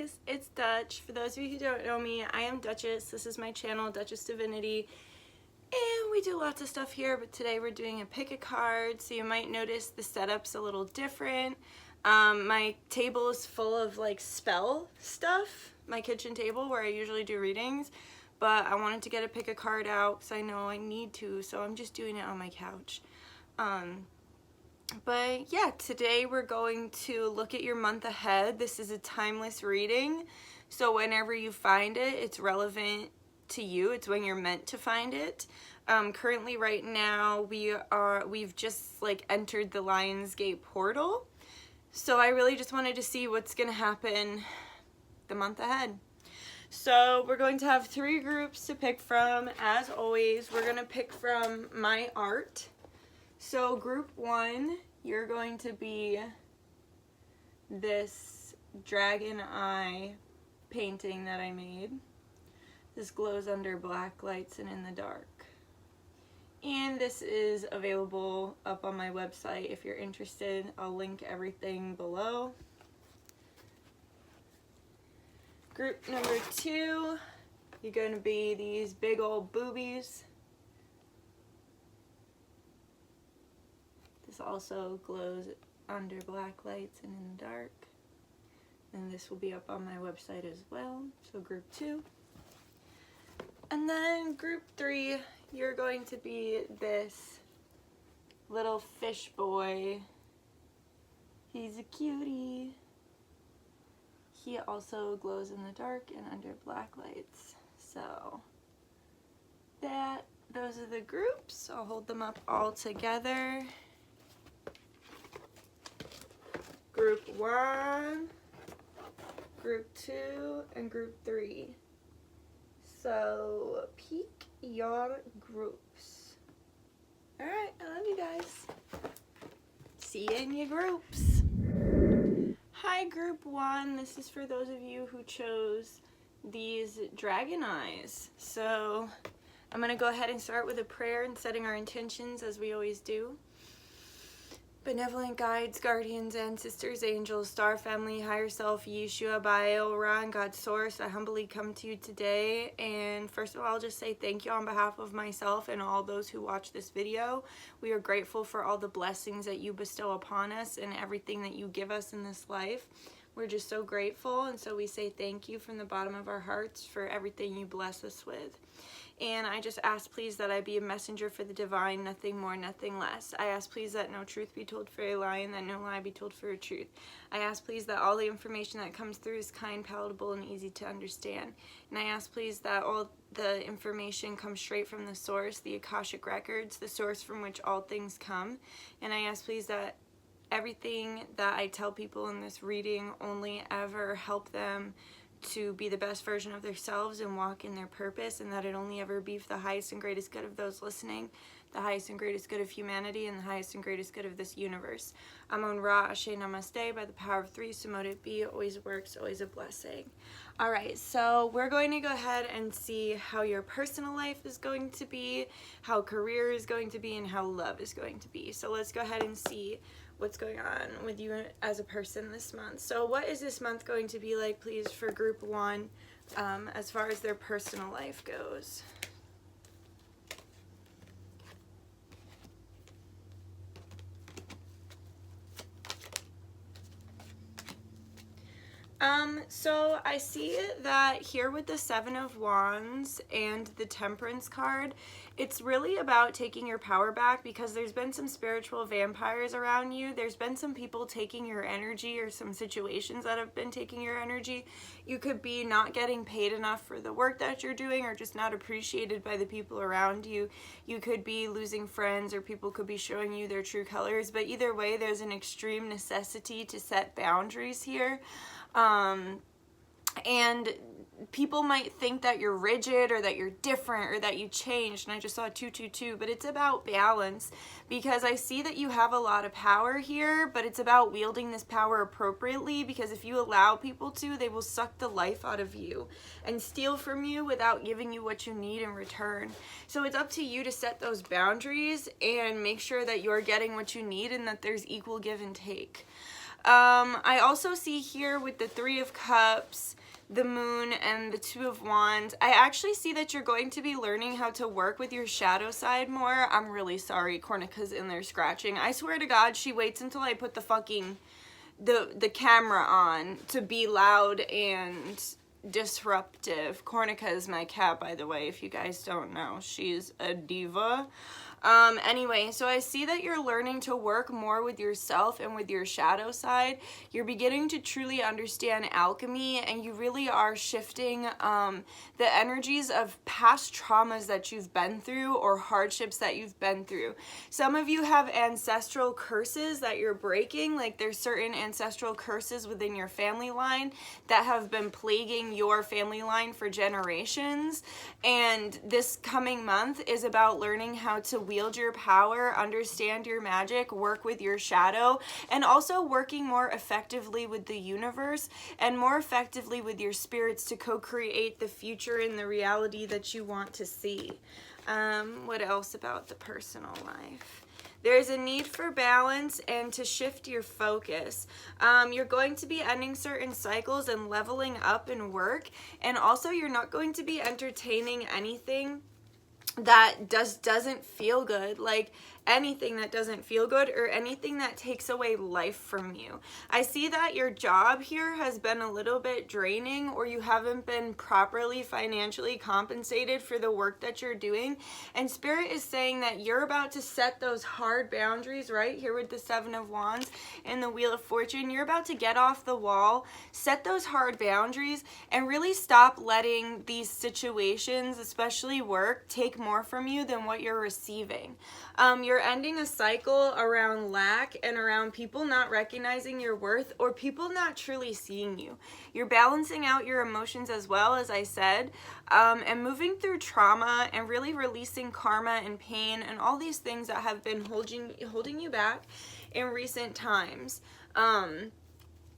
guys, it's Dutch. For those of you who don't know me, I am Dutchess. This is my channel, Dutchess Divinity, and we do lots of stuff here, but today we're doing a pick a card, so you might notice the setup's a little different. My table is full of like spell stuff, my kitchen table where I usually do readings, but I wanted to get a pick a card out because I know I need to, so I'm just doing it on my couch. But yeah, today we're going to look at your month ahead. This is a timeless reading, so whenever you find it, it's relevant to you. It's when you're meant to find it. Currently right now we've just like entered the Lionsgate portal, so I really just wanted to see what's gonna happen the month ahead. So we're going to have 3 groups to pick from. As always, we're gonna pick from my art. So group 1, you're going to be this dragon eye painting that I made. This glows under black lights and in the dark. And this is available up on my website if you're interested. I'll link everything below. Group number 2, you're going to be these big old boobies. This also glows under black lights and in the dark. And this will be up on my website as well. So group 2. And then group 3, you're going to be this little fish boy. He's a cutie. He also glows in the dark and under black lights. So those are the groups. I'll hold them up all together. Group 1, Group 2, and Group 3. So pick your groups. Alright, I love you guys. See you in your groups. Hi Group 1, this is for those of you who chose these dragon eyes. So I'm going to go ahead and start with a prayer and setting our intentions as we always do. Benevolent guides, guardians, ancestors, angels, star family, higher self, Yeshua, Baal, Ra, and God's source, I humbly come to you today. And first of all, I'll just say thank you on behalf of myself and all those who watch this video. We are grateful for all the blessings that you bestow upon us and everything that you give us in this life. We're just so grateful, and so we say thank you from the bottom of our hearts for everything you bless us with. And I just ask please that I be a messenger for the divine, nothing more, nothing less. I ask please that no truth be told for a lie and that no lie be told for a truth. I ask please that all the information that comes through is kind, palatable, and easy to understand. And I ask please that all the information comes straight from the source, the Akashic Records, the source from which all things come. And I ask please that everything that I tell people in this reading only ever help them to be the best version of themselves and walk in their purpose, and that it only ever be for the highest and greatest good of those listening, the highest and greatest good of humanity, and the highest and greatest good of this universe. Amon Ra, Ashe Namaste, by the power of 3, so mote it be, always works, always a blessing. Alright, so we're going to go ahead and see how your personal life is going to be, how career is going to be, and how love is going to be. So let's go ahead and see what's going on with you as a person this month. So what is this month going to be like, please, for group 1 as far as their personal life goes? So I see that here with the 7 of Wands and the Temperance card, it's really about taking your power back, because there's been some spiritual vampires around you. There's been some people taking your energy, or some situations that have been taking your energy. You could be not getting paid enough for the work that you're doing, or just not appreciated by the people around you. You could be losing friends, or people could be showing you their true colors. But either way, there's an extreme necessity to set boundaries here. And people might think that you're rigid or that you're different or that you changed, and I just saw 222, but it's about balance, because I see that you have a lot of power here, but it's about wielding this power appropriately, because if you allow people to, they will suck the life out of you and steal from you without giving you what you need in return. So it's up to you to set those boundaries and make sure that you're getting what you need and that there's equal give and take. I also see here with the 3 of Cups, the Moon, and the 2 of Wands, I actually see that you're going to be learning how to work with your shadow side more. I'm really sorry, Cornica's in there scratching. I swear to God, she waits until I put the fucking, the camera on to be loud and disruptive. Cornica is my cat, by the way, if you guys don't know. She's a diva. Anyway, so I see that you're learning to work more with yourself and with your shadow side. You're beginning to truly understand alchemy, and you really are shifting the energies of past traumas that you've been through or hardships that you've been through. Some of you have ancestral curses that you're breaking, like there's certain ancestral curses within your family line that have been plaguing your family line for generations, and this coming month is about learning how to wield your power, understand your magic, work with your shadow, and also working more effectively with the universe and more effectively with your spirits to co-create the future and the reality that you want to see. What else about the personal life? There's a need for balance and to shift your focus. You're going to be ending certain cycles and leveling up in work, and also you're not going to be entertaining anything that doesn't feel good, like anything that doesn't feel good or anything that takes away life from you. I see that your job here has been a little bit draining, or you haven't been properly financially compensated for the work that you're doing, and Spirit is saying that you're about to set those hard boundaries right here with the 7 of Wands and the Wheel of Fortune. You're about to get off the wall, set those hard boundaries, and really stop letting these situations, especially work, take more from you than what you're receiving. You're ending a cycle around lack and around people not recognizing your worth or people not truly seeing you. You're balancing out your emotions as well, as I said, and moving through trauma and really releasing karma and pain and all these things that have been holding you back in recent times.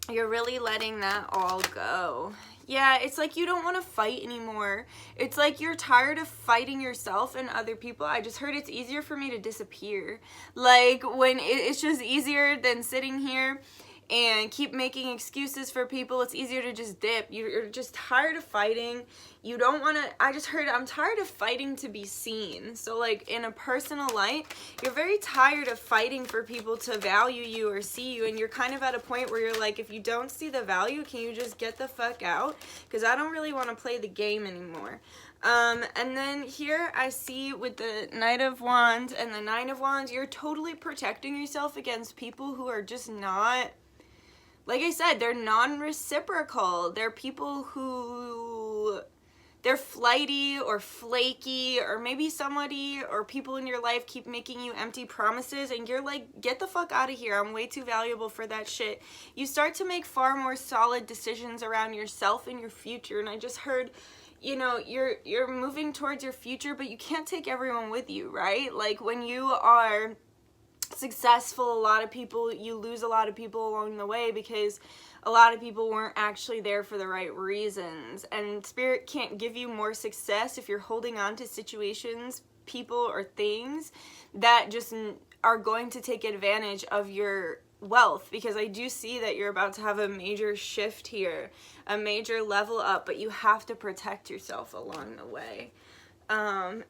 You're really letting that all go. Yeah, it's like you don't want to fight anymore. It's like you're tired of fighting yourself and other people. I just heard it's easier for me to disappear. Like, when it's just easier than sitting here and keep making excuses for people. It's easier to just dip. You're just tired of fighting. You don't want to, I'm tired of fighting to be seen. So like in a personal light, you're very tired of fighting for people to value you or see you. And you're kind of at a point where you're like, if you don't see the value, can you just get the fuck out? Because I don't really want to play the game anymore. And then here I see with the Knight of Wands and the 9 of Wands, you're totally protecting yourself against people who are just not, like I said, they're non-reciprocal. They're people who, they're flighty or flaky, or maybe somebody or people in your life keep making you empty promises and you're like, get the fuck out of here. I'm way too valuable for that shit. You start to make far more solid decisions around yourself and your future. And I just heard, you know, you're moving towards your future, but you can't take everyone with you, right? Like when you are successful, a lot of people, you lose a lot of people along the way because a lot of people weren't actually there for the right reasons. And Spirit can't give you more success if you're holding on to situations, people, or things that just are going to take advantage of your wealth, because I do see that you're about to have a major shift here, a major level up, but you have to protect yourself along the way. And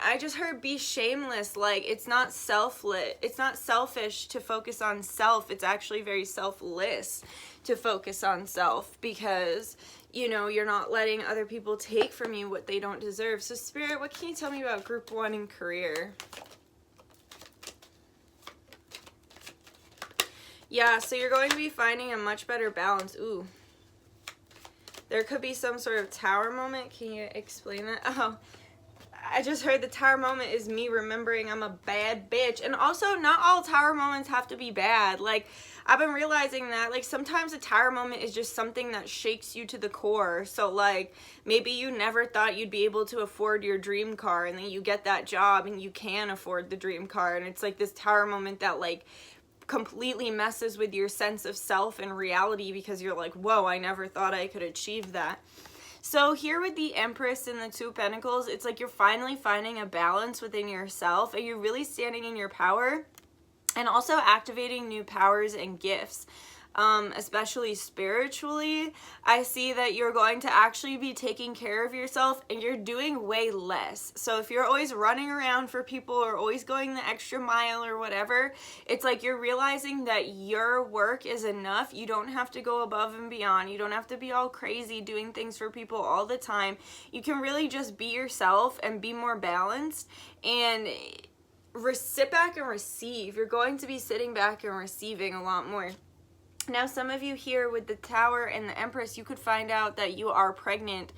I just heard be shameless. Like, it's not it's not selfish to focus on self. It's actually very selfless to focus on self, because, you know, you're not letting other people take from you what they don't deserve. So Spirit, what can you tell me about Group 1 in career? Yeah, so you're going to be finding a much better balance. Ooh. There could be some sort of tower moment. Can you explain that? Oh, I just heard the tower moment is me remembering I'm a bad bitch. And also, not all tower moments have to be bad. Like, I've been realizing that, like, sometimes a tower moment is just something that shakes you to the core. So, like, maybe you never thought you'd be able to afford your dream car, and then you get that job and you can afford the dream car. And it's like this tower moment that, like, completely messes with your sense of self and reality, because you're like, whoa, I never thought I could achieve that. So here with the Empress and the Two of Pentacles, it's like you're finally finding a balance within yourself, and you're really standing in your power and also activating new powers and gifts. Especially spiritually, I see that you're going to actually be taking care of yourself, and you're doing way less. So if you're always running around for people or always going the extra mile or whatever, it's like you're realizing that your work is enough. You don't have to go above and beyond. You don't have to be all crazy doing things for people all the time. You can really just be yourself and be more balanced and sit back and receive. You're going to be sitting back and receiving a lot more. Now, some of you here with the Tower and the Empress, you could find out that you are pregnant,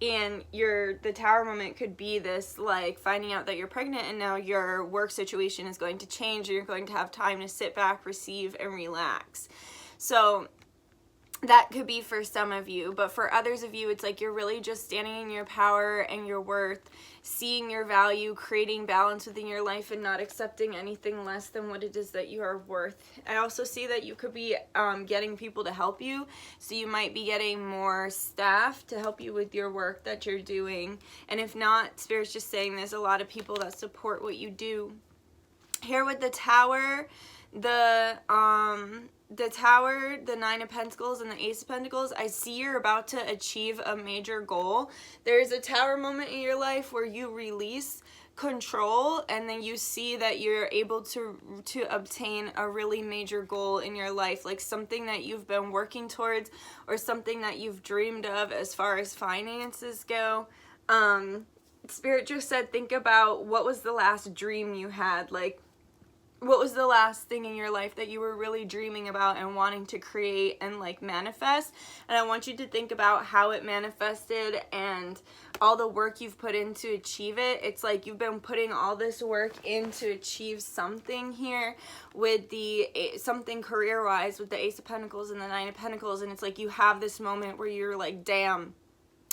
and the Tower moment could be this, like, finding out that you're pregnant, and now your work situation is going to change, and you're going to have time to sit back, receive, and relax. So that could be for some of you, but for others of you, it's like you're really just standing in your power and your worth, seeing your value, creating balance within your life, and not accepting anything less than what it is that you are worth. I also see that you could be getting people to help you, so you might be getting more staff to help you with your work that you're doing, and if not, Spirit's just saying there's a lot of people that support what you do. Here with the Tower, the Tower, the Nine of Pentacles, and the Ace of Pentacles, I see you're about to achieve a major goal. There's a Tower moment in your life where you release control, and then you see that you're able to obtain a really major goal in your life, like something that you've been working towards or something that you've dreamed of as far as finances go. Spirit just said, think about what was the last dream you had, like, what was the last thing in your life that you were really dreaming about and wanting to create and, like, manifest? And I want you to think about how it manifested and all the work you've put in to achieve it. It's like you've been putting all this work in to achieve something here with something career-wise with the Ace of Pentacles and the Nine of Pentacles, and it's like you have this moment where you're like, damn,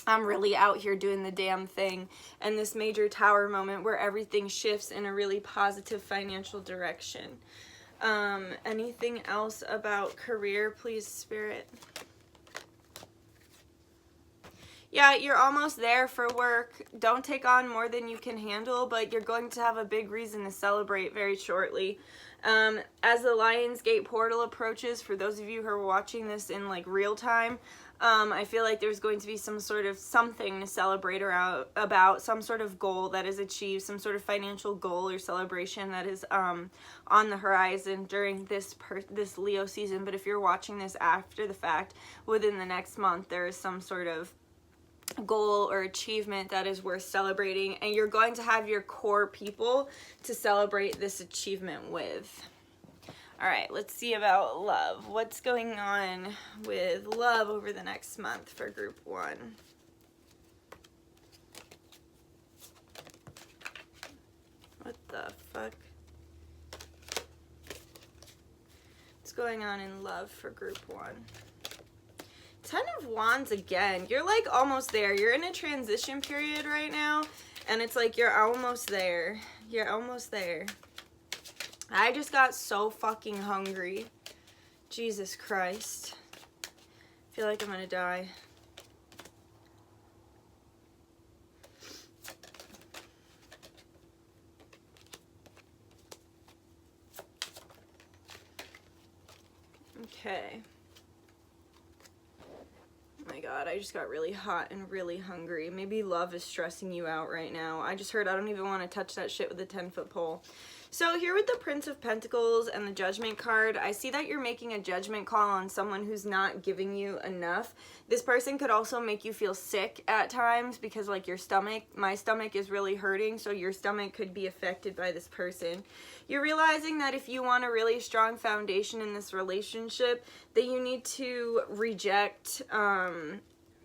I'm really out here doing the damn thing, and this major Tower moment where everything shifts in a really positive financial direction. Anything else about career, please, Spirit? Yeah, you're almost there for work. Don't take on more than you can handle, but you're going to have a big reason to celebrate very shortly. As the Lionsgate portal approaches, for those of you who are watching this in, like, real time, I feel like there's going to be some sort of something to celebrate about, some sort of goal that is achieved, some sort of financial goal or celebration that is on the horizon during this Leo season. But if you're watching this after the fact, within the next month, there is some sort of goal or achievement that is worth celebrating, and you're going to have your core people to celebrate this achievement with. All right, let's see about love. What's going on with love over the next month for group 1? What the fuck? What's going on in love for group 1? 10 of Wands again. You're, like, almost there. You're in a transition period right now, and it's like you're almost there. You're almost there. I just got so fucking hungry. Jesus Christ. I feel like I'm gonna die. Okay. Oh my god, I just got really hot and really hungry. Maybe love is stressing you out right now. I just heard I don't even want to touch that shit with a 10-foot pole. So here with the Prince of Pentacles and the Judgment card, I see that you're making a judgment call on someone who's not giving you enough. This person could also make you feel sick at times because, like, my stomach is really hurting, so your stomach could be affected by this person. You're realizing that if you want a really strong foundation in this relationship, that you need to reject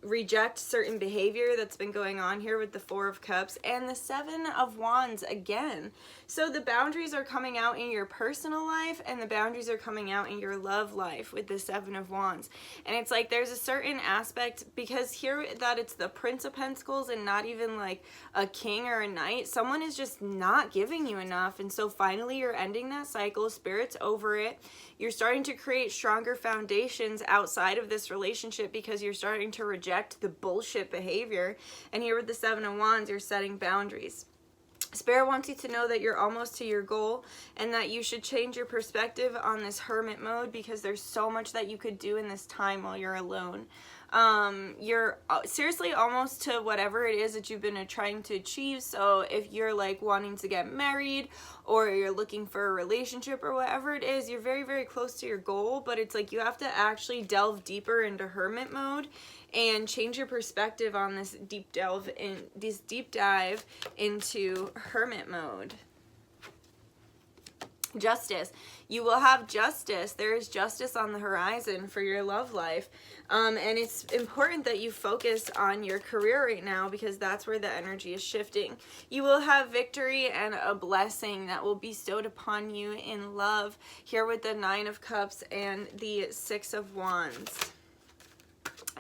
reject certain behavior that's been going on here with the Four of Cups and the Seven of Wands again. So the boundaries are coming out in your personal life and the boundaries are coming out in your love life with the Seven of Wands. And it's like there's a certain aspect, because here that it's the Prince of Pentacles and not even like a king or a knight, someone is just not giving you enough. And so finally you're ending that cycle, Spirit's over it. You're starting to create stronger foundations outside of this relationship because you're starting to reject the bullshit behavior. And here with the Seven of Wands, you're setting boundaries. Spirit wants you to know that you're almost to your goal and that you should change your perspective on this hermit mode, because there's so much that you could do in this time while you're alone. You're seriously almost to whatever it is that you've been trying to achieve. So if you're like wanting to get married or you're looking for a relationship or whatever it is, you're very, very close to your goal, but it's like you have to actually delve deeper into hermit mode and change your perspective on this deep dive into hermit mode. Justice. You will have justice. There is justice on the horizon for your love life. And it's important that you focus on your career right now, because that's where the energy is shifting. You will have victory and a blessing that will be bestowed upon you in love, here with the Nine of Cups and the Six of Wands.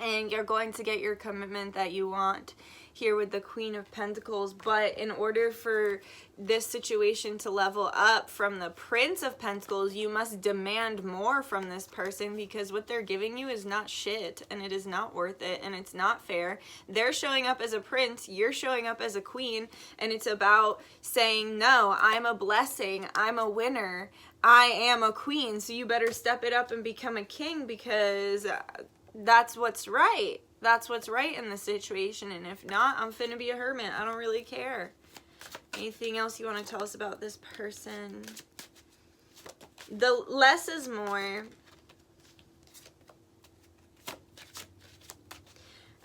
And you're going to get your commitment that you want, here with the Queen of Pentacles. But in order for this situation to level up from the Prince of Pentacles, you must demand more from this person, because what they're giving you is not shit, and it is not worth it, and it's not fair. They're showing up as a prince, you're showing up as a queen, and it's about saying, no, I'm a blessing, I'm a winner, I am a queen, so you better step it up and become a king, because that's what's right. That's what's right in the situation. And if not, I'm finna be a hermit. I don't really care. Anything else you want to tell us about this person? The less is more.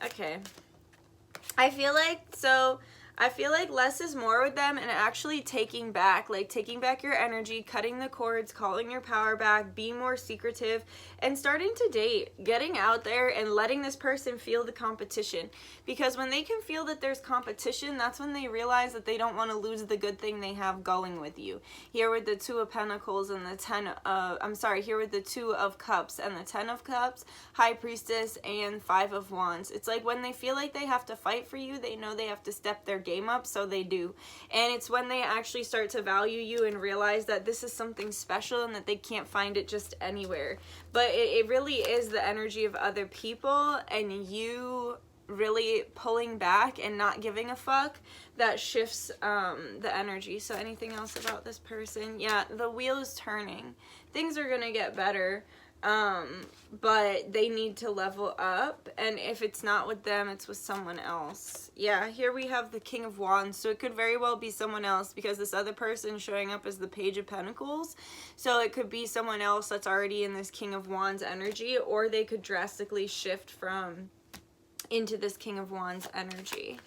Okay. I feel like less is more with them, and actually taking back your energy, cutting the cords, calling your power back, being more secretive, and starting to date, getting out there and letting this person feel the competition. Because when they can feel that there's competition, that's when they realize that they don't want to lose the good thing they have going with you. Here with the Two of Pentacles and the here with the Two of Cups and the Ten of Cups, High Priestess, and Five of Wands. It's like when they feel like they have to fight for you, they know they have to step their game up, so they do. And it's when they actually start to value you and realize that this is something special and that they can't find it just anywhere. But it really is the energy of other people and you really pulling back and not giving a fuck that shifts the energy. So anything else about this person? Yeah, the wheel is turning. Things are gonna get better. But they need to level up, and if it's not with them, it's with someone else. Yeah, here we have the King of Wands, so it could very well be someone else, because this other person is showing up as the Page of Pentacles, so it could be someone else that's already in this King of Wands energy, or they could drastically shift into this King of Wands energy.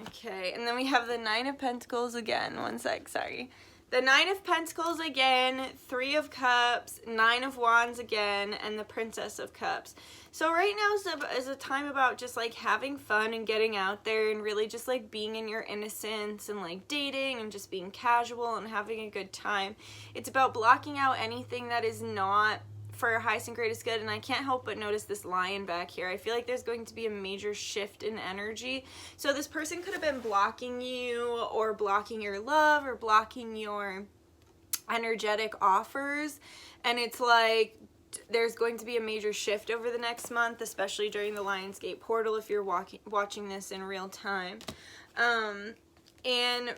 Okay, and then we have the Nine of Pentacles again. One sec, sorry. The Nine of Pentacles again, Three of Cups, Nine of Wands again, and the Princess of Cups. So right now is a time about just like having fun and getting out there and really just like being in your innocence and like dating and just being casual and having a good time. It's about blocking out anything that is not for your highest and greatest good. And I can't help but notice this lion back here. I feel like there's going to be a major shift in energy. So this person could have been blocking you or blocking your love or blocking your energetic offers. And it's like there's going to be a major shift over the next month, especially during the Lionsgate portal if you're watching this in real time. And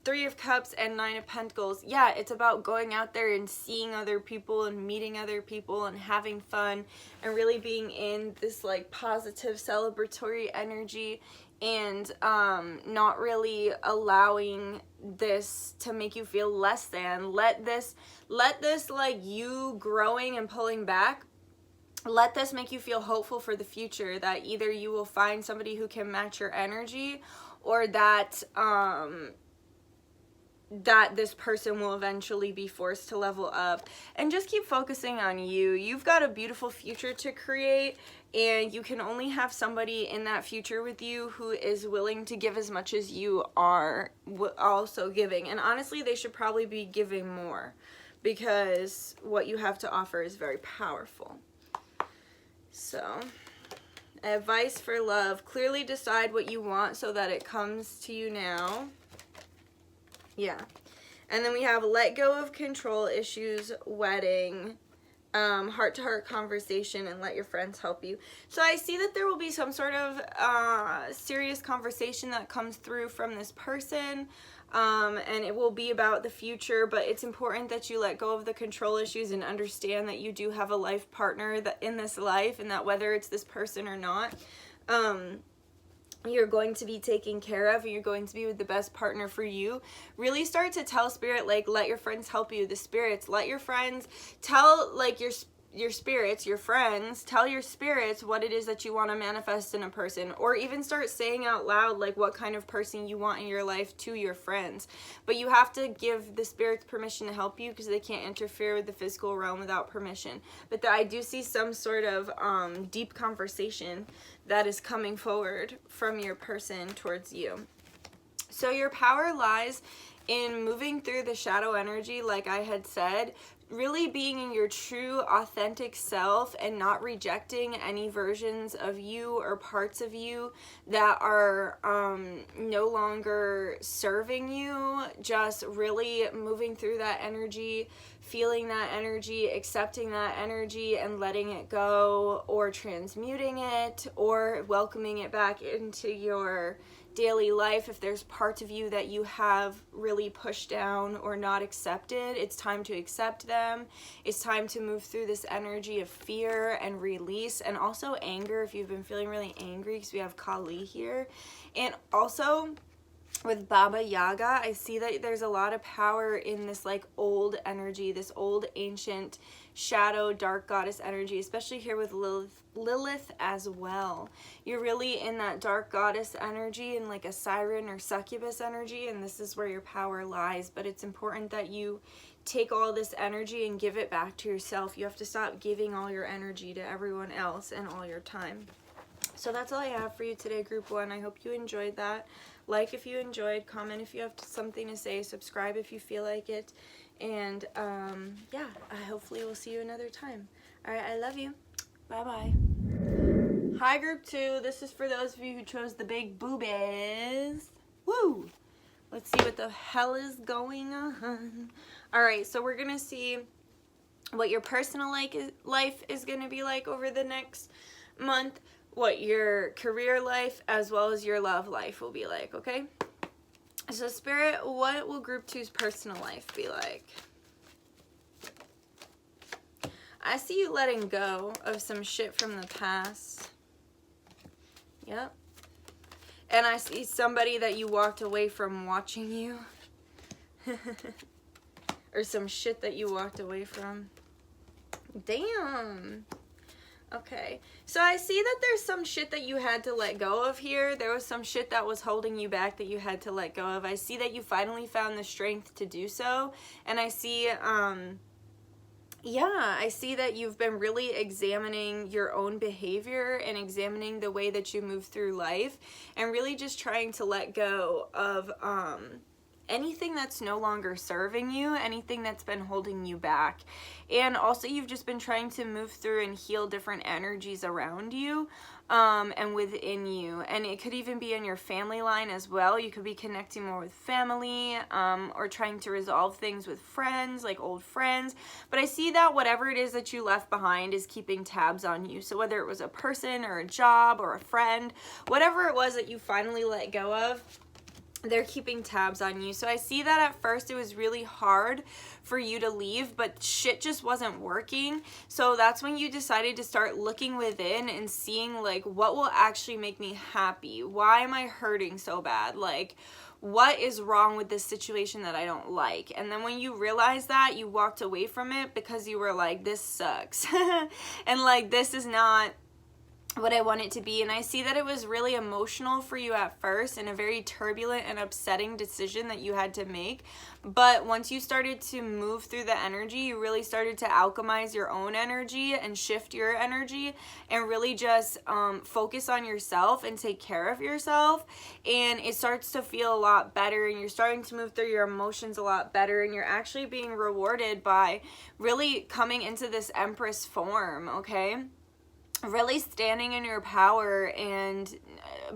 Three of Cups and Nine of Pentacles, yeah, it's about going out there and seeing other people and meeting other people and having fun and really being in this like positive celebratory energy and not really allowing this to make you feel less than. Let this like you growing and pulling back, let this make you feel hopeful for the future, that either you will find somebody who can match your energy or that that this person will eventually be forced to level up. And just keep focusing on you. You've got a beautiful future to create, and you can only have somebody in that future with you who is willing to give as much as you are also giving. And honestly, they should probably be giving more, because what you have to offer is very powerful. So, advice for love. Clearly decide what you want so that it comes to you now. Yeah. And then we have let go of control issues, wedding, heart-to-heart conversation, and let your friends help you. So I see that there will be some sort of serious conversation that comes through from this person, and it will be about the future, but it's important that you let go of the control issues and understand that you do have a life partner that in this life, and that whether it's this person or not, you're going to be taken care of, and you're going to be with the best partner for you. Really start to tell spirit, like, let your friends help you. The spirits, let your friends tell, like, your spirits, your friends, tell your spirits what it is that you want to manifest in a person, or even start saying out loud, like, what kind of person you want in your life to your friends. But you have to give the spirits permission to help you, because they can't interfere with the physical realm without permission. But I do see some sort of deep conversation that is coming forward from your person towards you. So your power lies in moving through the shadow energy, like I had said, really being in your true authentic self and not rejecting any versions of you or parts of you that are no longer serving you. Just really moving through that energy, feeling that energy, accepting that energy, and letting it go, or transmuting it, or welcoming it back into your daily life. If there's parts of you that you have really pushed down or not accepted, it's time to accept them. It's time to move through this energy of fear and release, and also anger if you've been feeling really angry, because we have Kali here. And also with Baba Yaga, I see that there's a lot of power in this like old energy, this old ancient shadow dark goddess energy, especially here with Lilith as well. You're really in that dark goddess energy and like a siren or succubus energy, and this is where your power lies. But it's important that you take all this energy and give it back to yourself. You have to stop giving all your energy to everyone else and all your time. So that's all I have for you today, Group 1. I hope you enjoyed that. Like if you enjoyed, comment if you have something to say, subscribe if you feel like it, and yeah, I hopefully will see you another time. All right, I love you. Bye-bye. Hi, Group 2. This is for those of you who chose the big boobies. Woo! Let's see what the hell is going on. All right, so we're going to see what your personal life is going to be like over the next month, what your career life as well as your love life will be like, okay? So Spirit, what will Group 2's personal life be like? I see you letting go of some shit from the past. Yep. And I see somebody that you walked away from watching you. Or some shit that you walked away from. Damn. Okay, so I see that there's some shit that you had to let go of here. There was some shit that was holding you back that you had to let go of. I see that you finally found the strength to do so. And I see, yeah, I see that you've been really examining your own behavior and examining the way that you move through life. And really just trying to let go of, anything that's no longer serving you, anything that's been holding you back. And also you've just been trying to move through and heal different energies around you and within you. And it could even be in your family line as well. You could be connecting more with family or trying to resolve things with friends, like old friends. But I see that whatever it is that you left behind is keeping tabs on you. So whether it was a person or a job or a friend, whatever it was that you finally let go of, they're keeping tabs on you. So I see that at first it was really hard for you to leave, but shit just wasn't working. So that's when you decided to start looking within and seeing like, what will actually make me happy? Why am I hurting so bad? Like, what is wrong with this situation that I don't like? And then when you realized that, you walked away from it because you were like, this sucks. And like, this is not what I want it to be. And I see that it was really emotional for you at first and a very turbulent and upsetting decision that you had to make. But once you started to move through the energy, you really started to alchemize your own energy and shift your energy and really just focus on yourself and take care of yourself. And it starts to feel a lot better, and you're starting to move through your emotions a lot better, and you're actually being rewarded by really coming into this Empress form, okay? Really standing in your power and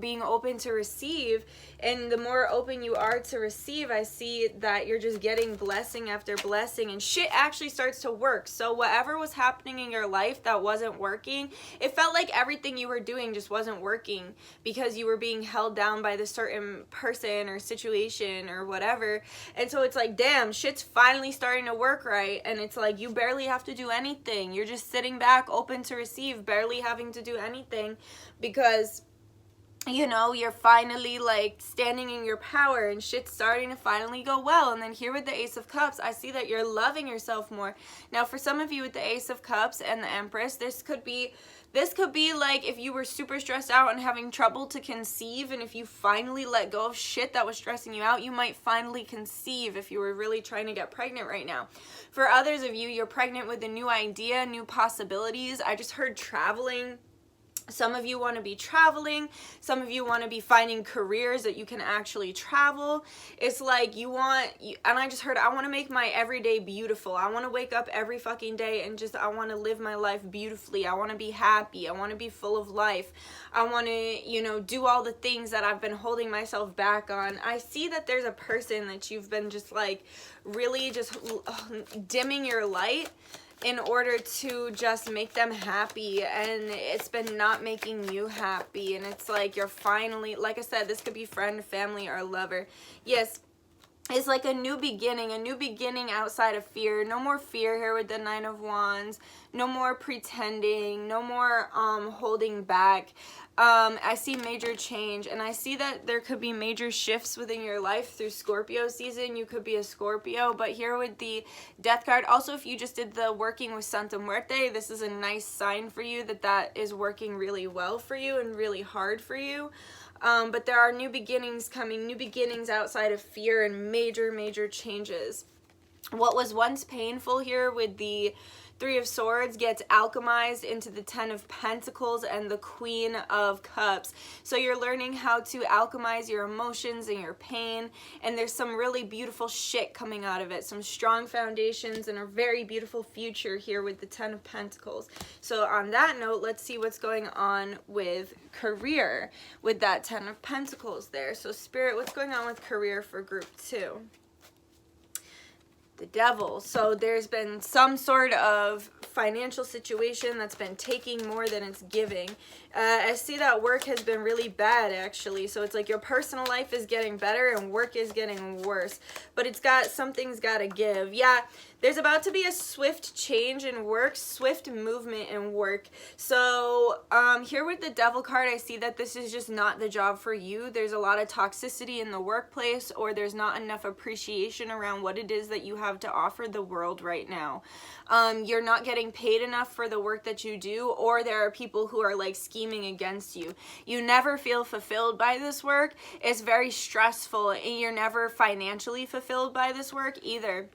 being open to receive. And the more open you are to receive, I see that you're just getting blessing after blessing, and shit actually starts to work. So whatever was happening in your life that wasn't working, it felt like everything you were doing just wasn't working because you were being held down by this certain person or situation or whatever. And so it's like, damn, shit's finally starting to work right. And it's like you barely have to do anything. You're just sitting back, open to receive, barely having to do anything, because you know, you're finally like standing in your power and shit's starting to finally go well. And then here with the Ace of Cups, I see that you're loving yourself more. Now for some of you with the Ace of Cups and the Empress, this could be like if you were super stressed out and having trouble to conceive, and if you finally let go of shit that was stressing you out, you might finally conceive if you were really trying to get pregnant right now. For others of you, you're pregnant with a new idea, new possibilities. I just heard traveling. Some of you want to be traveling. Some of you want to be finding careers that you can actually travel. It's like you want, and I just heard, I want to make my everyday beautiful. I want to wake up every fucking day and just, I want to live my life beautifully. I want to be happy. I want to be full of life. I want to, you know, do all the things that I've been holding myself back on. I see that there's a person that you've been just like really just dimming your light in order to just make them happy, and it's been not making you happy. And it's like you're finally, like I said, this could be friend, family, or lover. Yes, it's like a new beginning outside of fear. No more fear here with the Nine of Wands. No more pretending, no more holding back. I see major change, and I see that there could be major shifts within your life through Scorpio season. You could be a Scorpio, but here with the Death card, also if you just did the working with Santa Muerte, this is a nice sign for you that that is working really well for you and really hard for you. But there are new beginnings coming, new beginnings outside of fear, and major changes. What was once painful here with the Three of Swords gets alchemized into the Ten of Pentacles and the Queen of Cups. So you're learning how to alchemize your emotions and your pain, and there's some really beautiful shit coming out of it. Some strong foundations and a very beautiful future here with the Ten of Pentacles. So on that note, let's see what's going on with career with that Ten of Pentacles there. So Spirit, what's going on with career for group 2? The Devil. So there's been some sort of financial situation that's been taking more than it's giving. I see that work has been really bad, actually. So it's like your personal life is getting better and work is getting worse. But it's got, something's got to give. Yeah, there's about to be a swift change in work, swift movement in work. So here with the Devil card, I see that this is just not the job for you. There's a lot of toxicity in the workplace, or there's not enough appreciation around what it is that you have to offer the world right now. You're not getting paid enough for the work that you do, or there are people who are like scheming against you. You never feel fulfilled by this work. It's very stressful, and you're never financially fulfilled by this work either.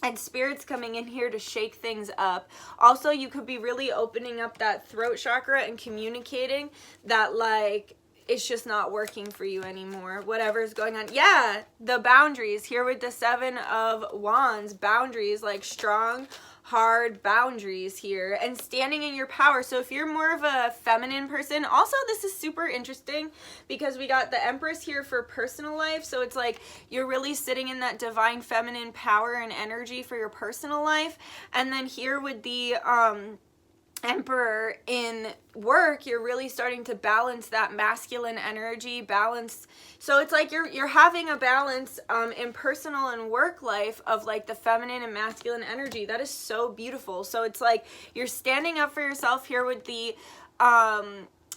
And Spirit's coming in here to shake things up. Also, you could be really opening up that throat chakra and communicating that, like, it's just not working for you anymore. Whatever's going on. Yeah, the boundaries here with the Seven of Wands. Boundaries, like strong, hard boundaries here, and standing in your power. So if you're more of a feminine person, also this is super interesting because we got the Empress here for personal life. So it's like you're really sitting in that divine feminine power and energy for your personal life. And then here with the Emperor in work, you're really starting to balance that masculine energy, balance. So it's like you're having a balance in personal and work life of like the feminine and masculine energy. That is so beautiful. So it's like you're standing up for yourself here with the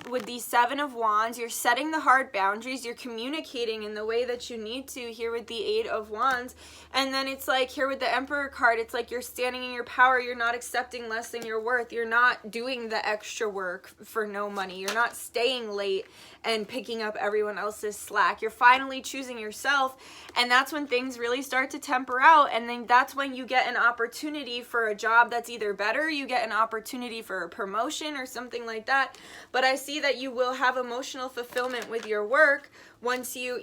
with the Seven of Wands, you're setting the hard boundaries, you're communicating in the way that you need to here with the Eight of Wands. And then it's like here with the Emperor card, it's like you're standing in your power, you're not accepting less than your worth, you're not doing the extra work for no money, you're not staying late and picking up everyone else's slack. You're finally choosing yourself, and that's when things really start to temper out, and then that's when you get an opportunity for a job that's either better, you get an opportunity for a promotion or something like that. But I see that you will have emotional fulfillment with your work once you,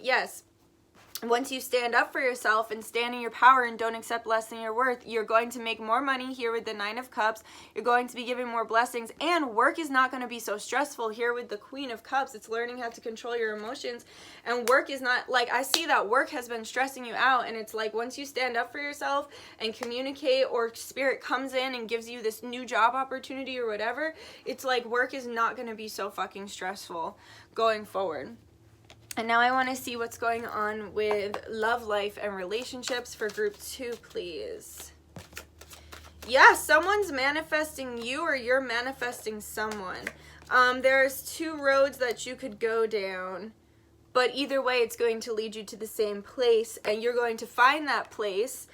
once you stand up for yourself and stand in your power and don't accept less than your worth. You're going to make more money here with the Nine of Cups. You're going to be given more blessings, and work is not going to be so stressful here with the Queen of Cups. It's learning how to control your emotions, and work is not, like, I see that work has been stressing you out, and it's like once you stand up for yourself and communicate, or Spirit comes in and gives you this new job opportunity or whatever, it's like work is not going to be so fucking stressful going forward. And now I want to see what's going on with love life and relationships for group 2, please. Yeah, someone's manifesting you, or you're manifesting someone. There's 2 roads that you could go down, but either way it's going to lead you to the same place, and you're going to find that place,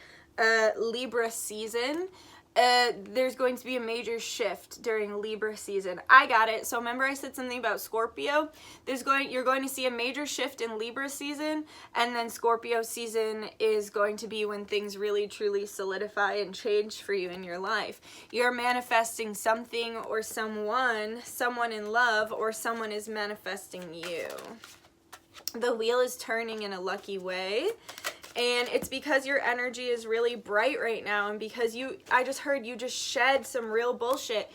Libra season. There's going to be a major shift during Libra season. I got it. So remember I said something about Scorpio? You're going to see a major shift in Libra season, and then Scorpio season is going to be when things really truly solidify and change for you in your life. You're manifesting something or someone in love, or someone is manifesting you. The wheel is turning in a lucky way. And it's because your energy is really bright right now, and because I just heard you just shed some real bullshit.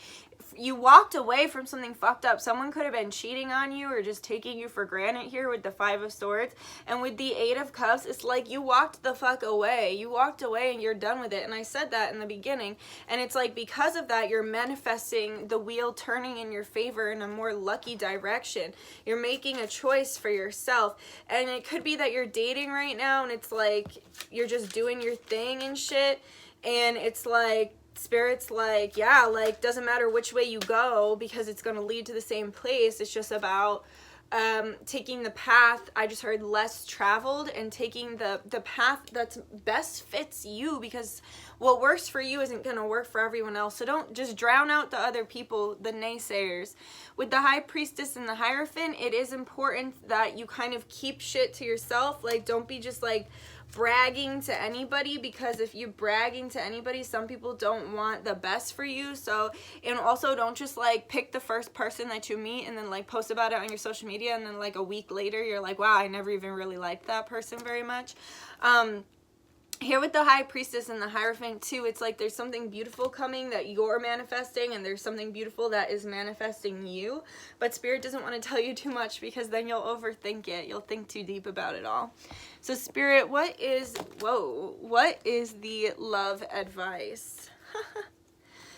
You walked away from something fucked up. Someone could have been cheating on you or just taking you for granted here with the Five of Swords. And with the Eight of Cups, it's like you walked the fuck away. You walked away and you're done with it. And I said that in the beginning. And it's like because of that, you're manifesting the wheel turning in your favor in a more lucky direction. You're making a choice for yourself. And it could be that you're dating right now, and it's like you're just doing your thing and shit. And it's like, Spirit's like, yeah, like, doesn't matter which way you go because it's going to lead to the same place. It's just about taking the path, I just heard, less traveled, and taking the path that's best fits you, because what works for you isn't going to work for everyone else. So don't just drown out the other people, the naysayers. With the High Priestess and the Hierophant, it is important that you kind of keep shit to yourself. Like, don't be just like bragging to anybody, because if you're bragging to anybody, some people don't want the best for you. So, and also don't just like pick the first person that you meet and then like post about it on your social media, and then like a week later you're like, wow, I never even really liked that person very much. Here with the High Priestess and the Hierophant too, it's like there's something beautiful coming that you're manifesting, and there's something beautiful that is manifesting you. But Spirit doesn't want to tell you too much, because then you'll overthink it. You'll think too deep about it all. So Spirit, what is the love advice?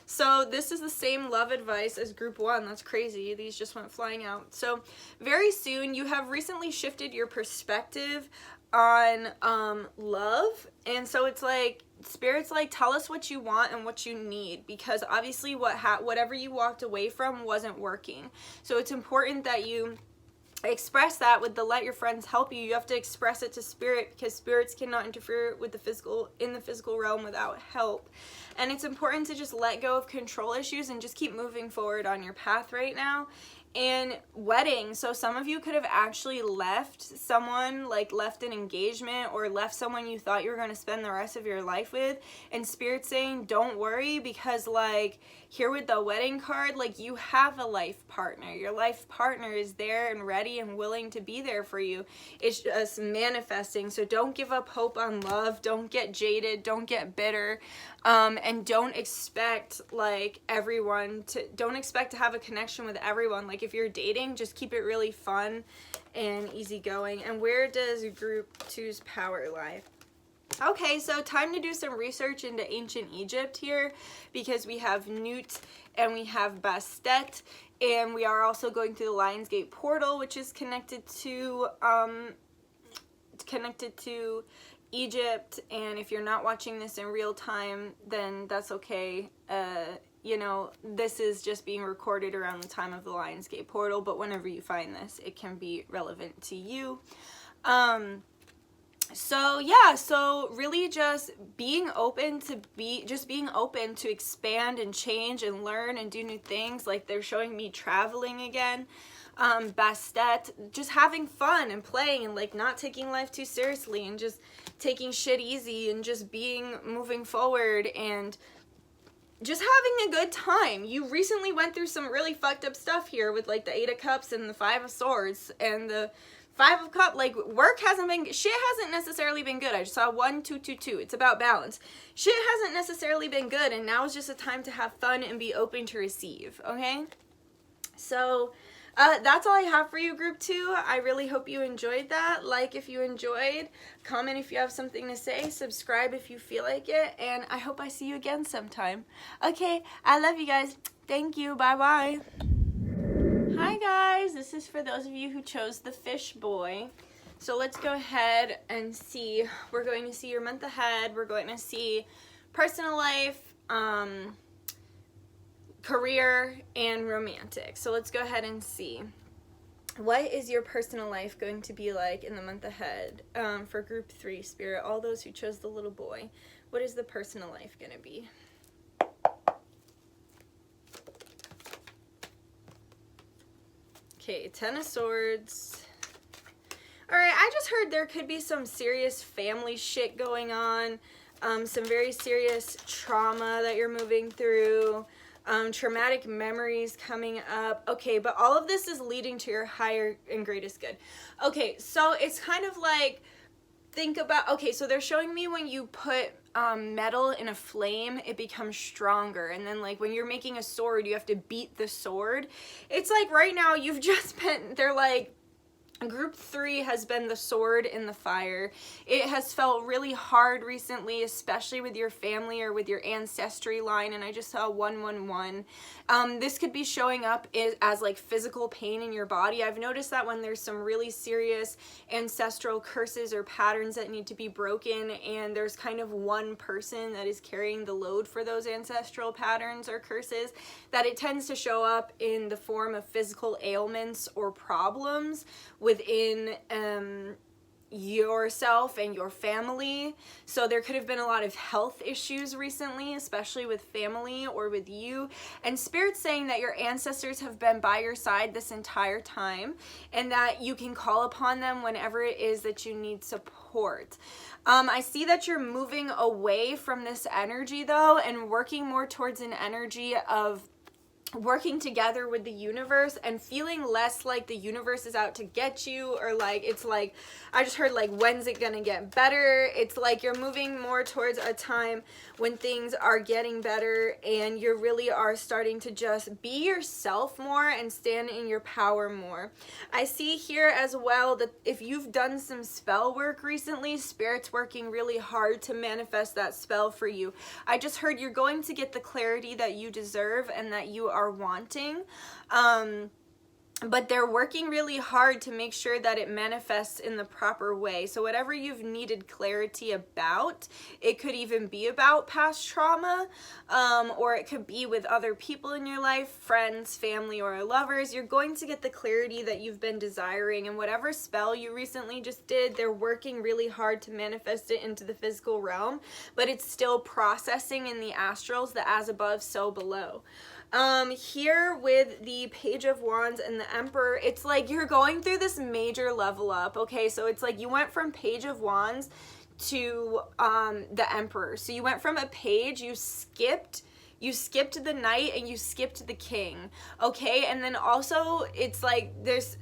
So this is the same love advice as group 1. That's crazy. These just went flying out. So very soon, you have recently shifted your perspective on love, and so it's like Spirit's like, tell us what you want and what you need, because obviously whatever you walked away from wasn't working. So it's important that you express that with the let your friends help you. You have to express it to Spirit, because spirits cannot interfere with in the physical realm without help. And it's important to just let go of control issues and just keep moving forward on your path right now. And wedding, so some of you could have actually left someone, like left an engagement, or left someone you thought you were going to spend the rest of your life with, and Spirit's saying don't worry, because like here with the wedding card, like you have a life partner. Your life partner is there and ready and willing to be there for you. It's just manifesting. So don't give up hope on love. Don't get jaded. Don't get bitter. And don't expect don't expect to have a connection with everyone. Like if you're dating, just keep it really fun and easygoing. And where does group 2's power lie? Okay, so time to do some research into ancient Egypt here, because we have Nut and we have Bastet, and we are also going through the Lionsgate portal, which is connected to Egypt, and if you're not watching this in real time, then that's okay. You know, this is just being recorded around the time of the Lionsgate portal, but whenever you find this, it can be relevant to you. So yeah, so really just being open to expand and change and learn and do new things. Like they're showing me traveling again, Bastet, just having fun and playing and like not taking life too seriously and just taking shit easy and just moving forward and just having a good time. You recently went through some really fucked up stuff here with like the 8 of Cups and the 5 of Swords and the 5 of Cups. Like shit hasn't necessarily been good. I just saw 1 2 2 2. It's about balance. Shit hasn't necessarily been good, and now is just a time to have fun and be open to receive. Okay, so that's all I have for you, group 2. I really hope you enjoyed that. Like if you enjoyed, comment if you have something to say, subscribe if you feel like it, and I hope I see you again sometime. Okay, I love you guys. Thank you. Bye bye. Hi guys, this is for those of you who chose the fish boy. So let's go ahead and see. We're going to see your month ahead. We're going to see personal life, career, and romantic. So let's go ahead and see. What is your personal life going to be like in the month ahead? For group 3, Spirit, all those who chose the little boy. What is the personal life going to be? Okay, 10 of Swords. Alright, I just heard there could be some serious family shit going on. Some very serious trauma that you're moving through. Traumatic memories coming up. Okay, but all of this is leading to your higher and greatest good. Okay, so it's kind of like, think about, okay, so they're showing me when you put metal in a flame, it becomes stronger. And then like when you're making a sword, you have to beat the sword. It's like right now you've just been, they're like, group 3 has been the sword in the fire. It has felt really hard recently, especially with your family or with your ancestry line, and I just saw 111. This could be showing up as like physical pain in your body. I've noticed that when there's some really serious ancestral curses or patterns that need to be broken, and there's kind of one person that is carrying the load for those ancestral patterns or curses, that it tends to show up in the form of physical ailments or problems within yourself and your family. So there could have been a lot of health issues recently, especially with family or with you. And Spirit's saying that your ancestors have been by your side this entire time and that you can call upon them whenever it is that you need support. I see that you're moving away from this energy though and working more towards an energy of working together with the universe and feeling less like the universe is out to get you, or like it's like, I just heard like, when's it gonna get better? It's like you're moving more towards a time when things are getting better and you really are starting to just be yourself more and stand in your power more. I see here as well that if you've done some spell work recently, Spirit's working really hard to manifest that spell for you. I just heard you're going to get the clarity that you deserve and that you are wanting, but they're working really hard to make sure that it manifests in the proper way. So whatever you've needed clarity about, it could even be about past trauma, or it could be with other people in your life, friends, family, or lovers. You're going to get the clarity that you've been desiring, and whatever spell you recently just did, they're working really hard to manifest it into the physical realm, but it's still processing in the astrals, the as above, so below. Here with the Page of Wands and the Emperor, it's like you're going through this major level up, okay? So it's like you went from Page of Wands to the Emperor. So you went from a page, you skipped the knight and you skipped the king, okay? And then also it's like there's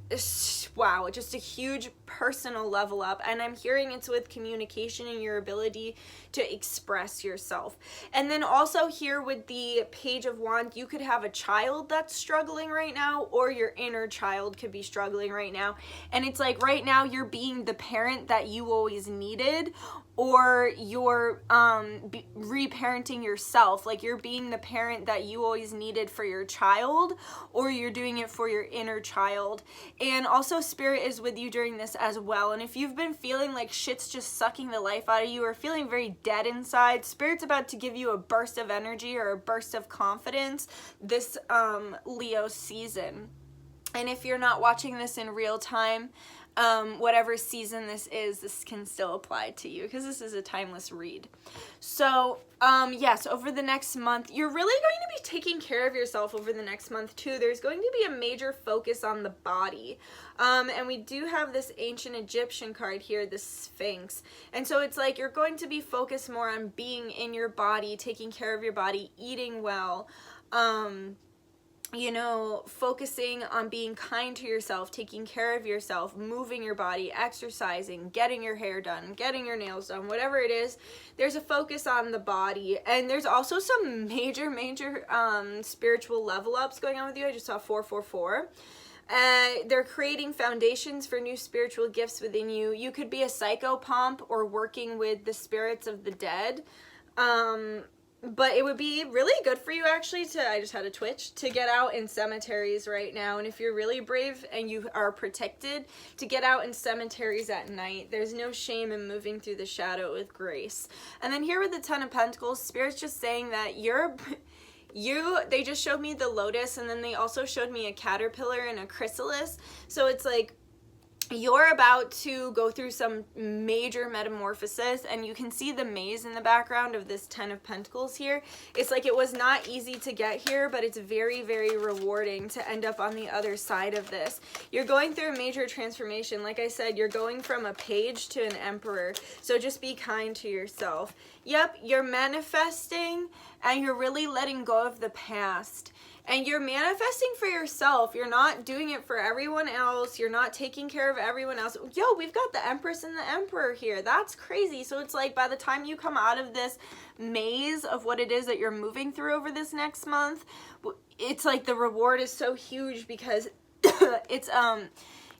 wow, just a huge personal level up, and I'm hearing it's with communication and your ability to express yourself. And then also here with the Page of Wands, you could have a child that's struggling right now, or your inner child could be struggling right now, and it's like right now you're being the parent that you always needed, or you're reparenting yourself, like you're being the parent that you always needed for your child, or you're doing it for your inner child. And also Spirit is with you during this as well. And if you've been feeling like shit's just sucking the life out of you, or feeling very dead inside, Spirit's about to give you a burst of energy or a burst of confidence this Leo season. And if you're not watching this in real time, whatever season this can still apply to you, because this is a timeless read. So, yes, over the next month, you're really going to be taking care of yourself over the next month too. There's going to be a major focus on the body. And we do have this ancient Egyptian card here, the Sphinx. And so it's like you're going to be focused more on being in your body, taking care of your body, eating well, you know, focusing on being kind to yourself, taking care of yourself, moving your body, exercising, getting your hair done, getting your nails done, whatever it is. There's a focus on the body. And there's also some major spiritual level ups going on with you. I just saw 444. They're creating foundations for new spiritual gifts within you. You could be a psychopomp or working with the spirits of the dead. But it would be really good for you actually I just had a twitch, to get out in cemeteries right now. And if you're really brave and you are protected, to get out in cemeteries at night. There's no shame in moving through the shadow with grace. And then here with the Ten of Pentacles, Spirit's just saying that they just showed me the lotus, and then they also showed me a caterpillar and a chrysalis. So it's like, you're about to go through some major metamorphosis, and you can see the maze in the background of this Ten of Pentacles here. It's like it was not easy to get here, but it's very, very rewarding to end up on the other side of this. You're going through a major transformation. Like I said, you're going from a page to an emperor, so just be kind to yourself. Yep, you're manifesting, and you're really letting go of the past. And you're manifesting for yourself. You're not doing it for everyone else. You're not taking care of everyone else. Yo, we've got the Empress and the Emperor here. That's crazy. So it's like by the time you come out of this maze of what it is that you're moving through over this next month, it's like the reward is so huge, because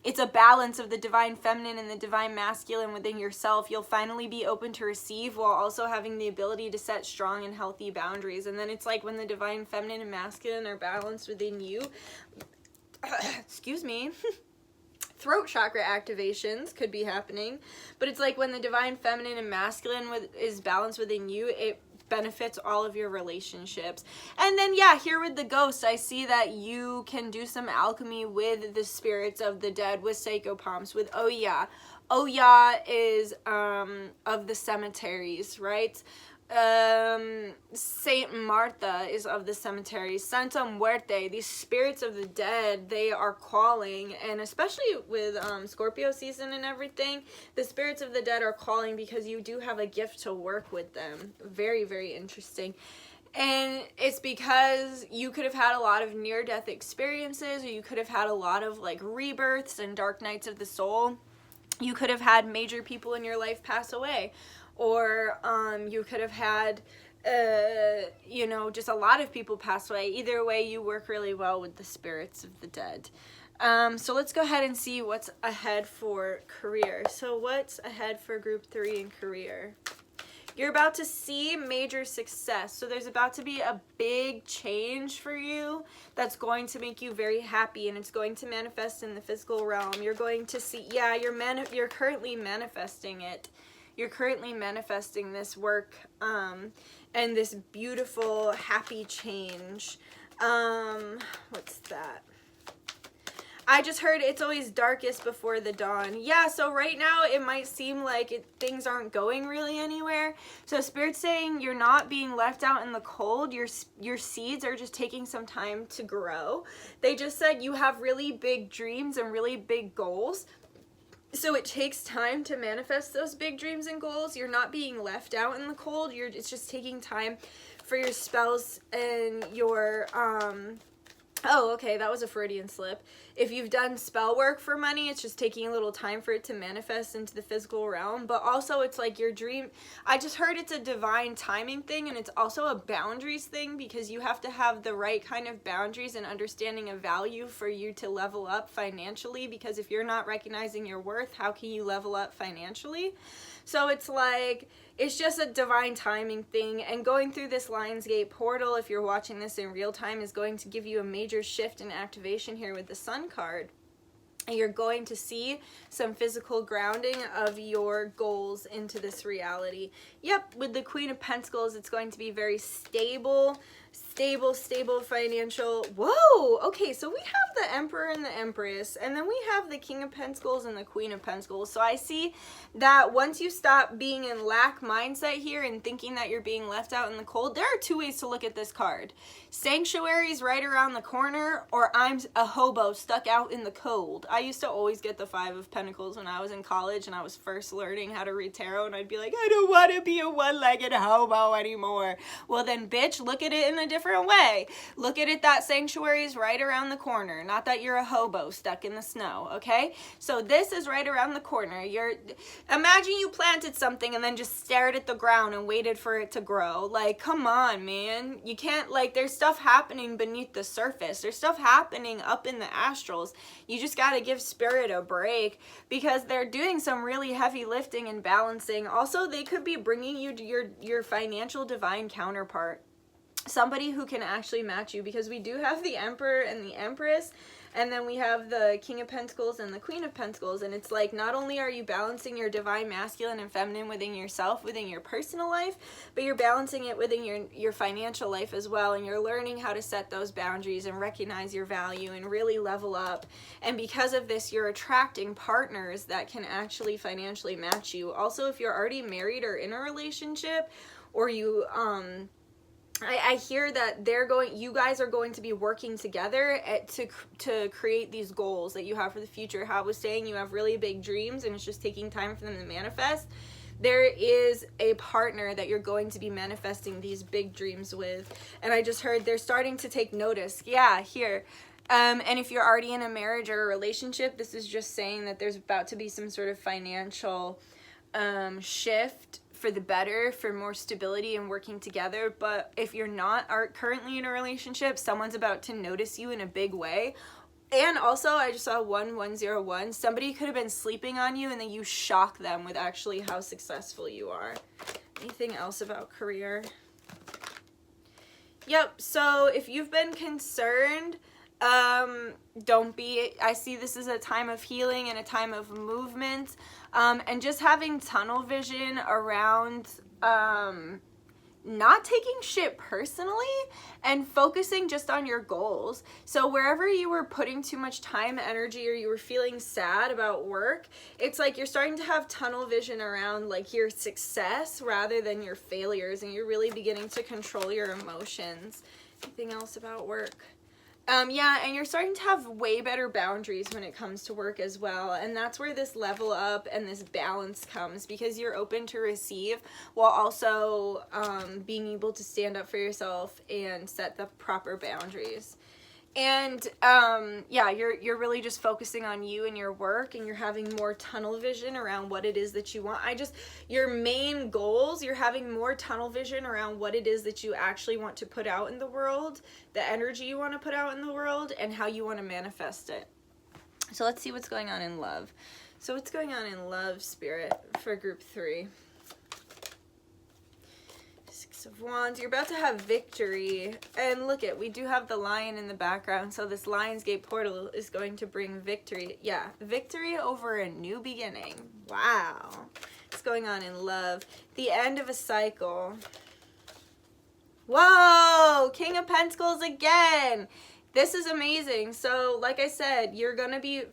it's a balance of the divine feminine and the divine masculine within yourself. You'll finally be open to receive while also having the ability to set strong and healthy boundaries. And then it's like when the divine feminine and masculine are balanced within you, excuse me, throat chakra activations could be happening. But it's like when the divine feminine and masculine is balanced within you, it benefits all of your relationships. And then yeah, here with the ghost, I see that you can do some alchemy with the spirits of the dead, with psychopomps, with Oya. Oya is of the cemeteries, right? Saint Martha is of the cemeteries. Santa Muerte, these spirits of the dead, they are calling. And especially with Scorpio season and everything, the spirits of the dead are calling because you do have a gift to work with them. Very, very interesting. And it's because you could have had a lot of near-death experiences, or you could have had a lot of like rebirths and dark nights of the soul. You could have had major people in your life pass away. Or you could have had, you know, just a lot of people pass away. Either way, you work really well with the spirits of the dead. So let's go ahead and see what's ahead for career. So what's ahead for group 3 in career? You're about to see major success. So there's about to be a big change for you that's going to make you very happy, and it's going to manifest in the physical realm. You're going to see, yeah, you're currently manifesting it. You're currently manifesting this work and this beautiful, happy change. What's that? I just heard it's always darkest before the dawn. Yeah, so right now it might seem like things aren't going really anywhere. So Spirit's saying you're not being left out in the cold. Your seeds are just taking some time to grow. They just said you have really big dreams and really big goals. So it takes time to manifest those big dreams and goals. You're not being left out in the cold. It's just taking time for your spells and your Oh, okay, that was a Freudian slip. If you've done spell work for money, it's just taking a little time for it to manifest into the physical realm. But also, it's like your dream. I just heard it's a divine timing thing, and it's also a boundaries thing, because you have to have the right kind of boundaries and understanding of value for you to level up financially. Because if you're not recognizing your worth, how can you level up financially? So it's like, it's just a divine timing thing, and going through this Lionsgate portal, if you're watching this in real time, is going to give you a major shift in activation here with the Sun card. And you're going to see some physical grounding of your goals into this reality. Yep, with the Queen of Pentacles, it's going to be very stable financial. Whoa, okay, so we have the Emperor and the Empress, and then we have the King of Pentacles and the Queen of Pentacles. So I see that once you stop being in lack mindset here and thinking that you're being left out in the cold, there are two ways to look at this card. Sanctuary's right around the corner, or I'm a hobo stuck out in the cold. I used to always get the Five of Pentacles when I was in college and I was first learning how to read tarot, and I'd be like, I don't want to be a one-legged hobo anymore. Well then, bitch, look at it in a different way. Look at it that sanctuary is right around the corner, not that you're a hobo stuck in the snow, okay? So this is right around the corner. Imagine you planted something and then just stared at the ground and waited for it to grow. Like, come on, man. You can't, like, there's stuff happening beneath the surface. There's stuff happening up in the astrals. You just got to give spirit a break, because they're doing some really heavy lifting and balancing. Also, they could be bringing you to your financial divine counterpart. Somebody who can actually match you, because we do have the Emperor and the Empress, and then we have the King of Pentacles and the Queen of Pentacles, and it's like, not only are you balancing your divine masculine and feminine within yourself, within your personal life, but you're balancing it within your financial life as well, and you're learning how to set those boundaries and recognize your value and really level up. And because of this, you're attracting partners that can actually financially match you. Also, if you're already married or in a relationship, or you I hear that you guys are going to be working together to create these goals that you have for the future. How I was saying, you have really big dreams and it's just taking time for them to manifest. There is a partner that you're going to be manifesting these big dreams with. And I just heard they're starting to take notice. Yeah, here. And if you're already in a marriage or a relationship, this is just saying that there's about to be some sort of financial shift for the better, for more stability and working together. But if you're not currently in a relationship, someone's about to notice you in a big way. And also, I just saw 1101. Somebody could have been sleeping on you, and then you shock them with actually how successful you are. Anything else about career? Yep, so if you've been concerned, don't be. I see this as a time of healing and a time of movement, and just having tunnel vision around not taking shit personally and focusing just on your goals. So wherever you were putting too much time, energy, or you were feeling sad about work, it's like you're starting to have tunnel vision around like your success rather than your failures, and you're really beginning to control your emotions. Anything else about work? Yeah, and you're starting to have way better boundaries when it comes to work as well. And that's where this level up and this balance comes, because you're open to receive while also being able to stand up for yourself and set the proper boundaries. And yeah, you're really just focusing on you and your work, and you're having more tunnel vision around what it is that you want. Your main goals, you're having more tunnel vision around what it is that you actually want to put out in the world, the energy you want to put out in the world, and how you want to manifest it. So let's see what's going on in love. So what's going on in love, Spirit, for group 3? Of Wands, you're about to have victory, and look at, we do have the lion in the background, so this Lionsgate portal is going to bring victory. Yeah, victory over a new beginning. Wow. What's going on in love? The end of a cycle. Whoa, King of Pentacles again. This is amazing. So like I said, you're gonna be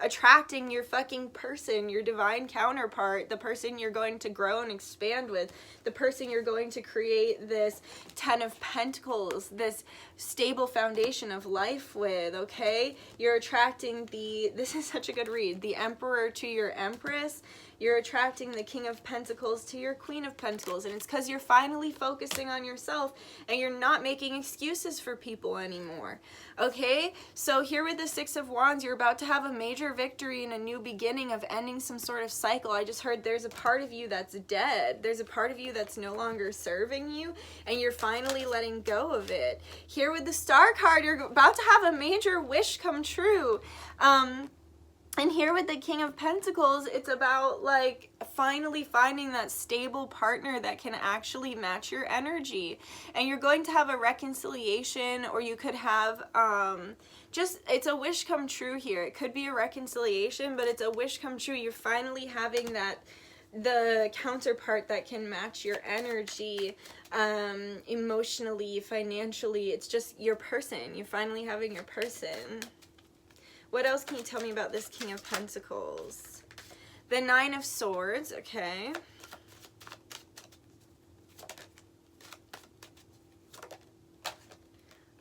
attracting your fucking person, your divine counterpart, the person you're going to grow and expand with, the person you're going to create this 10 of Pentacles, this stable foundation of life with, okay? You're attracting this is such a good read, the Emperor to your Empress, You're attracting the King of Pentacles to your Queen of Pentacles, and it's because you're finally focusing on yourself and you're not making excuses for people anymore. Okay, so here with the Six of Wands, you're about to have a major victory and a new beginning of ending some sort of cycle. I just heard there's a part of you that's dead. There's a part of you that's no longer serving you, and you're finally letting go of it. Here with the Star card, you're about to have a major wish come true. And here with the King of Pentacles, it's about like finally finding that stable partner that can actually match your energy. And you're going to have a reconciliation, or you could have just, it's a wish come true here. It could be a reconciliation, but it's a wish come true. You're finally having that, the counterpart that can match your energy, emotionally, financially. It's just your person. You're finally having your person. What else can you tell me about this King of Pentacles? The Nine of Swords, okay.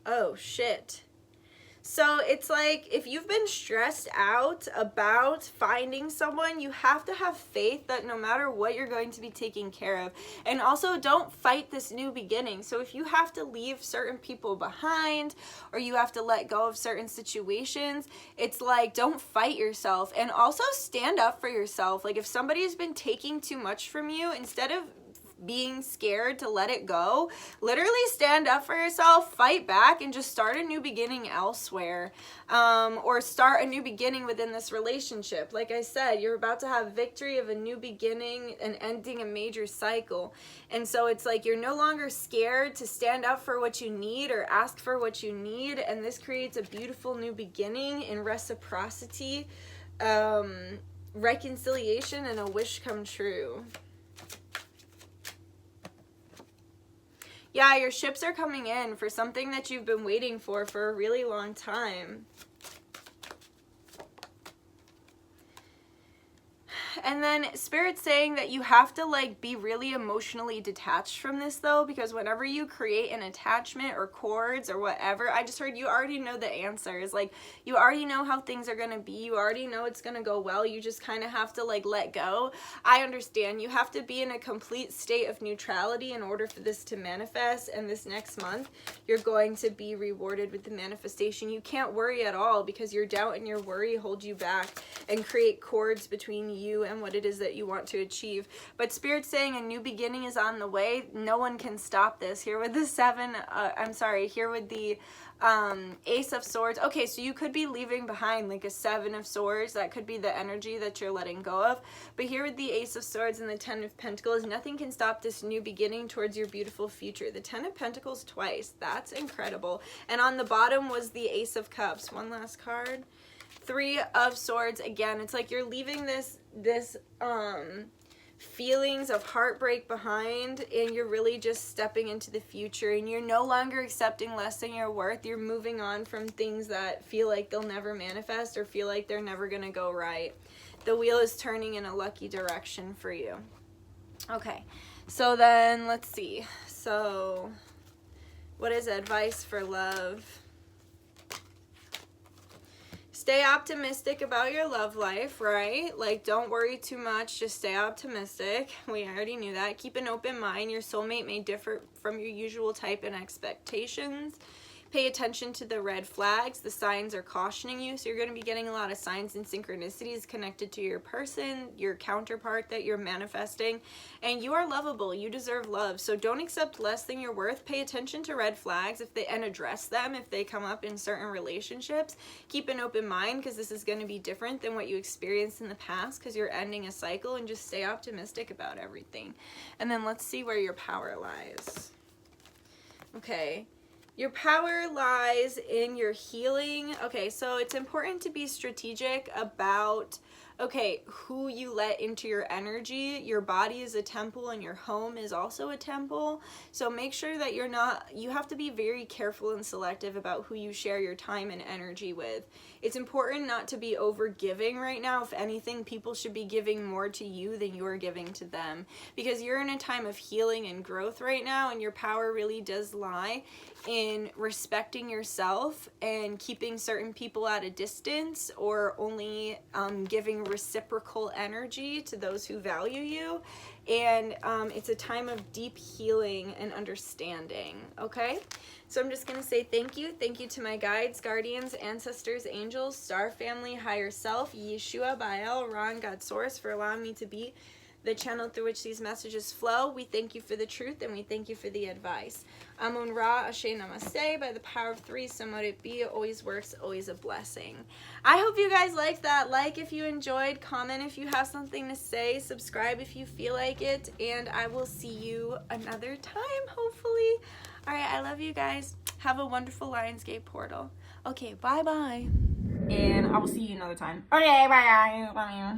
Oh, shit. So it's like, if you've been stressed out about finding someone, you have to have faith that no matter what, you're going to be taken care of. And also, don't fight this new beginning. So if you have to leave certain people behind, or you have to let go of certain situations, it's like, don't fight yourself. And also stand up for yourself. Like, if somebody has been taking too much from you, instead of being scared to let it go, literally stand up for yourself, fight back, and just start a new beginning elsewhere, or start a new beginning within this relationship. Like I said, you're about to have victory of a new beginning and ending a major cycle. And so it's like you're no longer scared to stand up for what you need or ask for what you need, and this creates a beautiful new beginning in reciprocity, reconciliation, and a wish come true. Yeah, your ships are coming in for something that you've been waiting for a really long time. And then Spirit's saying that you have to like be really emotionally detached from this though, because whenever you create an attachment or cords or whatever, I just heard you already know the answers. Like, you already know how things are going to be. You already know it's going to go well. You just kind of have to like let go. I understand. You have to be in a complete state of neutrality in order for this to manifest. And this next month, you're going to be rewarded with the manifestation. You can't worry at all, because your doubt and your worry hold you back and create cords between you and what it is that you want to achieve. But Spirit's saying a new beginning is on the way. No one can stop this. Here with the here with the Ace of Swords. Okay, so you could be leaving behind like a Seven of Swords. That could be the energy that you're letting go of. But here with the Ace of Swords and the Ten of Pentacles, nothing can stop this new beginning towards your beautiful future. The Ten of Pentacles twice. That's incredible. And on the bottom was the Ace of Cups. One last card. Three of Swords. Again, it's like you're leaving this feelings of heartbreak behind, and you're really just stepping into the future, and you're no longer accepting less than your worth. You're moving on from things that feel like they'll never manifest or feel like they're never gonna go right. The wheel is turning in a lucky direction for you. Okay, so then let's see. So what is advice for love? Stay optimistic about your love life, right? Like, don't worry too much. Just stay optimistic. We already knew that. Keep an open mind. Your soulmate may differ from your usual type and expectations. Pay attention to the red flags. The signs are cautioning you. So you're going to be getting a lot of signs and synchronicities connected to your person, your counterpart that you're manifesting. And you are lovable. You deserve love. So don't accept less than your worth. Pay attention to red flags and address them if they come up in certain relationships. Keep an open mind, because this is going to be different than what you experienced in the past, because you're ending a cycle, and just stay optimistic about everything. And then let's see where your power lies. Okay. Your power lies in your healing. Okay, so it's important to be strategic about, okay, who you let into your energy. Your body is a temple, and your home is also a temple. So make sure that you have to be very careful and selective about who you share your time and energy with. It's important not to be over giving right now. If anything, people should be giving more to you than you're giving to them, because you're in a time of healing and growth right now, and your power really does lie in respecting yourself and keeping certain people at a distance, or only giving giving reciprocal energy to those who value you. And it's a time of deep healing and understanding, okay? So I'm just going to say thank you. Thank you to my guides, guardians, ancestors, angels, star family, higher self, Yeshua, Baal, Ron, God Source, for allowing me to be the channel through which these messages flow. We thank you for the truth, and we thank you for the advice. Amun Ra, Ashe Namaste. By the power of three, so mote it be. It always works, always a blessing. I hope you guys liked that. Like if you enjoyed, comment if you have something to say, subscribe if you feel like it, and I will see you another time, hopefully. All right, I love you guys. Have a wonderful Lionsgate portal. Okay, bye-bye. And I will see you another time. Okay, bye.